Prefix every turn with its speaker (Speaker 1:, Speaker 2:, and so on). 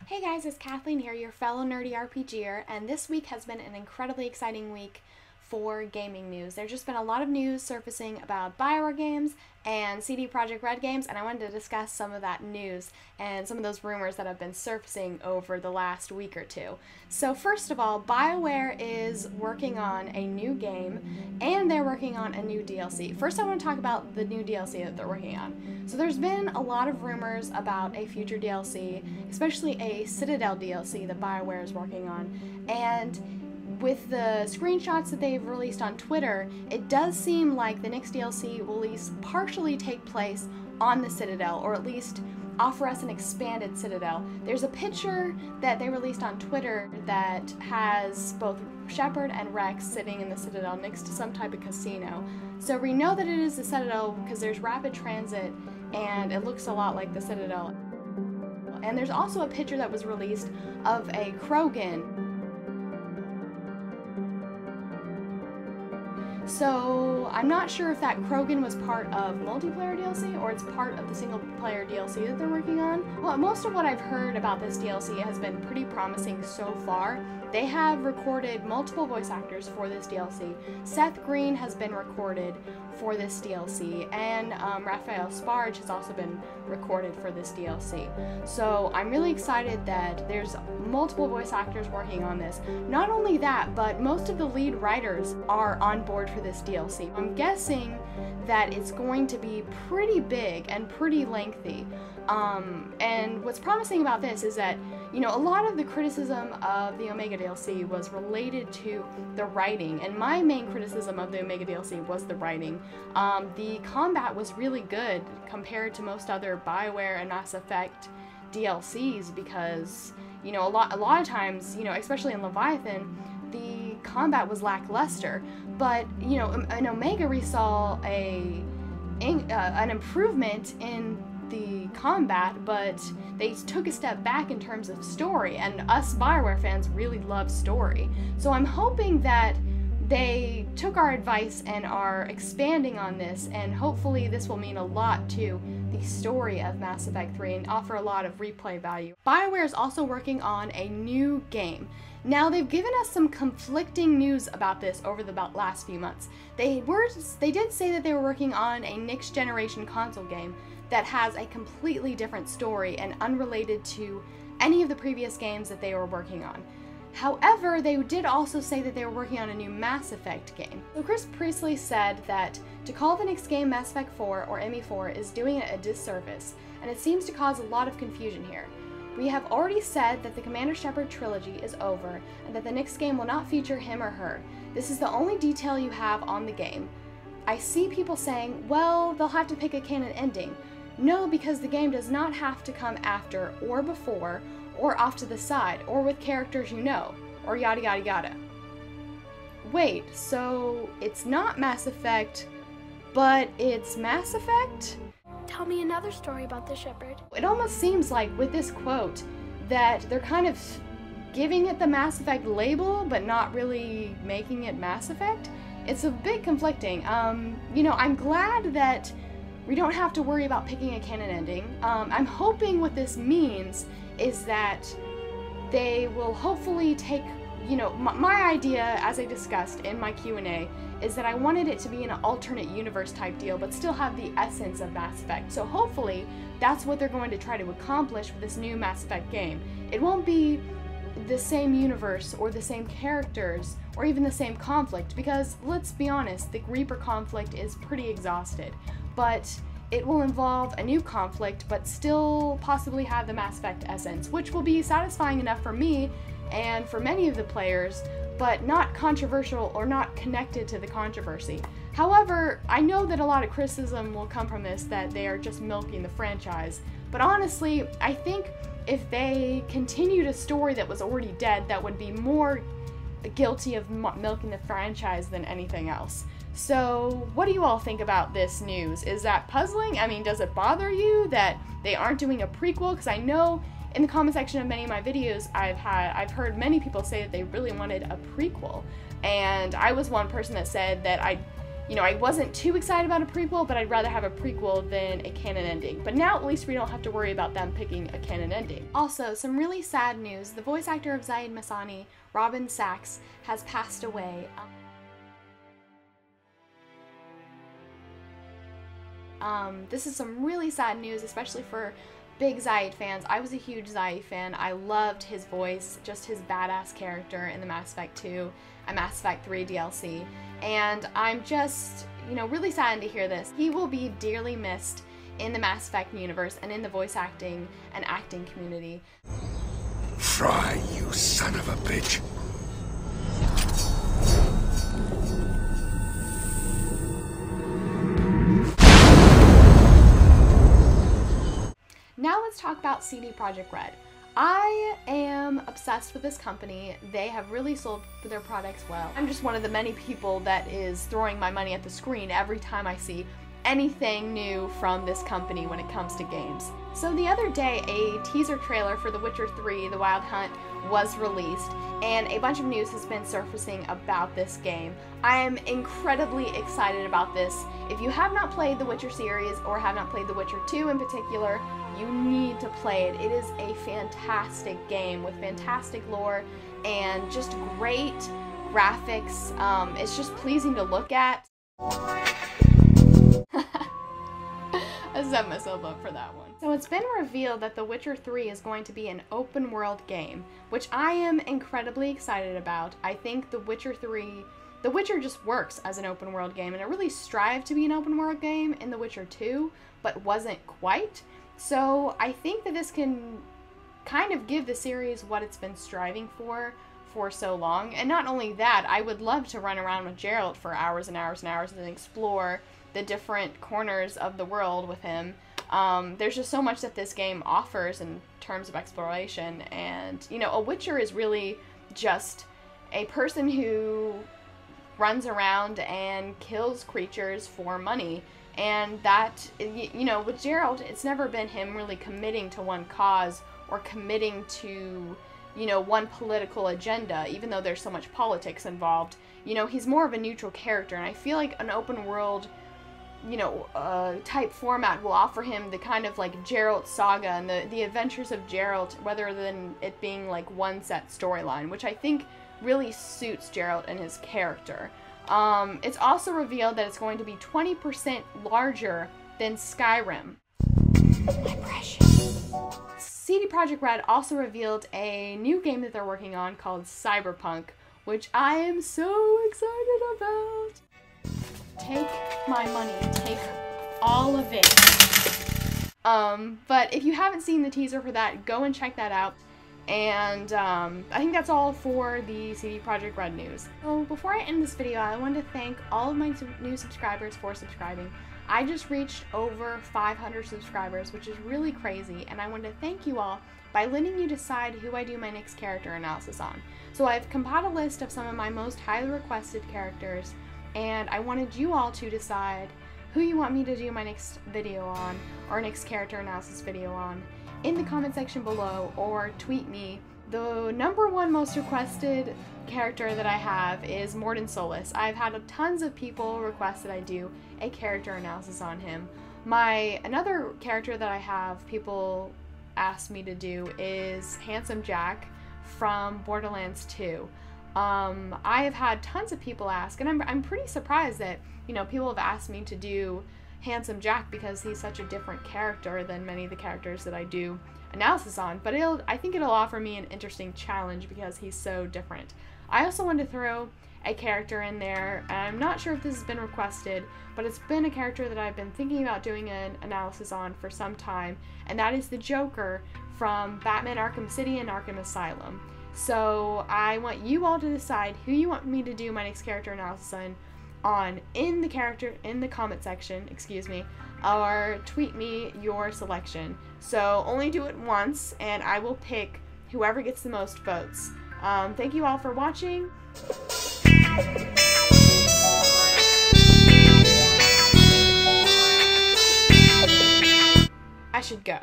Speaker 1: Hey guys, it's Kathleen here, your fellow nerdy RPGer, and this week has been an incredibly exciting week for gaming news. There's just been a lot of news surfacing about BioWare games and CD Projekt Red games, and I wanted to discuss some of that news and some of those rumors that have been surfacing over the last week or two. So first of all, BioWare is working on a new game, and they're working on a new DLC. First I want to talk about the new DLC that they're working on. So there's been a lot of rumors about a future DLC, especially a Citadel DLC that BioWare is working on, and with the screenshots that they've released on Twitter, it does seem like the next DLC will at least partially take place on the Citadel, or at least offer us an expanded Citadel. There's a picture that they released on Twitter that has both Shepard and Rex sitting in the Citadel next to some type of casino. So we know that it is the Citadel because there's rapid transit and it looks a lot like the Citadel. And there's also a picture that was released of a Krogan. So I'm not sure if that Krogan was part of multiplayer DLC or it's part of the single player DLC that they're working on. Well, most of what I've heard about this DLC has been pretty promising so far. They have recorded multiple voice actors for this DLC. Seth Green has been recorded for this DLC, and Raphael Sparge has also been recorded for this DLC. So I'm really excited that there's multiple voice actors working on this. Not only that, but most of the lead writers are on board for this DLC. I'm guessing that it's going to be pretty big and pretty lengthy. And what's promising about this is that, you know, a lot of the criticism of the Omega DLC was related to the writing, and my main criticism of the Omega DLC was the writing. The combat was really good compared to most other BioWare and Mass Effect DLCs because, you know, a lot of times, you know, especially in Leviathan, the combat was lackluster. But, you know, in Omega we saw an improvement in the combat, but they took a step back in terms of story, and us BioWare fans really love story. So I'm hoping that they took our advice and are expanding on this, and hopefully this will mean a lot to the story of Mass Effect 3 and offer a lot of replay value. BioWare is also working on a new game. Now, they've given us some conflicting news about this over the last few months. They did say that they were working on a next generation console game that has a completely different story and unrelated to any of the previous games that they were working on. However, they did also say that they were working on a new Mass Effect game. So Chris Priestley said that to call the next game Mass Effect 4 or ME4 is doing it a disservice, and it seems to cause a lot of confusion here. We have already said that the Commander Shepard trilogy is over and that the next game will not feature him or her. This is the only detail you have on the game. I see people saying, well, they'll have to pick a canon ending. No, because the game does not have to come after or before or off to the side or with characters you know, or yada yada yada. Wait, so it's not Mass Effect, but it's Mass Effect?
Speaker 2: Tell me another story about the Shepard.
Speaker 1: It almost seems like with this quote that they're kind of giving it the Mass Effect label but not really making it Mass Effect. It's a bit conflicting. You know, I'm glad that we don't have to worry about picking a canon ending. I'm hoping what this means is that they will hopefully take, you know, my idea, as I discussed in my Q&A, is that I wanted it to be an alternate universe type deal, but still have the essence of Mass Effect. So hopefully that's what they're going to try to accomplish with this new Mass Effect game. It won't be the same universe or the same characters or even the same conflict, because let's be honest, the Reaper conflict is pretty exhausted. But it will involve a new conflict, but still possibly have the Mass Effect essence, which will be satisfying enough for me and for many of the players, but not controversial or not connected to the controversy. However, I know that a lot of criticism will come from this, that they are just milking the franchise. But honestly, I think if they continued a story that was already dead, that would be more guilty of milking the franchise than anything else. So what do you all think about this news? Is that puzzling? I mean, does it bother you that they aren't doing a prequel? Because I know in the comment section of many of my videos, I've heard many people say that they really wanted a prequel. And I was one person that said that you know, I wasn't too excited about a prequel, but I'd rather have a prequel than a canon ending. But now at least we don't have to worry about them picking a canon ending. Also, some really sad news. The voice actor of Zaid Masani, Robin Sachs, has passed away. This is some really sad news, especially for big Zaid fans. I was a huge Zaid fan. I loved his voice, just his badass character in the Mass Effect 2 and Mass Effect 3 DLC. And I'm just, you know, really saddened to hear this. He will be dearly missed in the Mass Effect universe and in the voice acting and acting community.
Speaker 3: Fry, you son of a bitch.
Speaker 1: Now let's talk about CD Projekt Red. I am obsessed with this company. They have really sold their products well. I'm just one of the many people that is throwing my money at the screen every time I see anything new from this company when it comes to games. So the other day, a teaser trailer for The Witcher 3, The Wild Hunt, was released, and a bunch of news has been surfacing about this game. I am incredibly excited about this. If you have not played the Witcher series, or have not played The Witcher 2 in particular, you need to play it. It is a fantastic game with fantastic lore and just great graphics. It's just pleasing to look at. I set myself up for that one. So it's been revealed that The Witcher 3 is going to be an open world game, which I am incredibly excited about. I think The Witcher just works as an open world game, and it really strived to be an open world game in The Witcher 2, but wasn't quite. So I think that this can kind of give the series what it's been striving for so long. And not only that, I would love to run around with Geralt for hours and hours and hours and explore the different corners of the world with him. There's just so much that this game offers in terms of exploration, and you know, a Witcher is really just a person who runs around and kills creatures for money. And that, you know, with Geralt, it's never been him really committing to one cause or committing to, you know, one political agenda, even though there's so much politics involved. You know, he's more of a neutral character, and I feel like an open world, you know, type format will offer him the kind of like Geralt saga and the adventures of Geralt, rather than it being like one set storyline, which I think really suits Geralt and his character. It's also revealed that it's going to be 20% larger than Skyrim. My precious. CD Projekt Red also revealed a new game that they're working on called Cyberpunk, which I am so excited about. Take my money, take all of it. But if you haven't seen the teaser for that, go and check that out. And I think that's all for the CD Projekt Red news. So before I end this video, I want to thank all of my new subscribers for subscribing. I just reached over 500 subscribers, which is really crazy, and I want to thank you all by letting you decide who I do my next character analysis on. So I've compiled a list of some of my most highly requested characters, and I wanted you all to decide who you want me to do my next video on, or next character analysis video on, in the comment section below, or tweet me. The #1 most requested character that I have is Mordin Solus. I've had tons of people request that I do a character analysis on him. Another character that I have people asked me to do is Handsome Jack from Borderlands 2. I have had tons of people ask, and I'm pretty surprised that, you know, people have asked me to do Handsome Jack because he's such a different character than many of the characters that I do analysis on, but I think it'll offer me an interesting challenge because he's so different. I also wanted to throw a character in there, and I'm not sure if this has been requested, but it's been a character that I've been thinking about doing an analysis on for some time, and that is the Joker from Batman Arkham City and Arkham Asylum. So I want you all to decide who you want me to do my next character analysis on in the comment section, or tweet me your selection. So only do it once, and I will pick whoever gets the most votes. Thank you all for watching. I should go.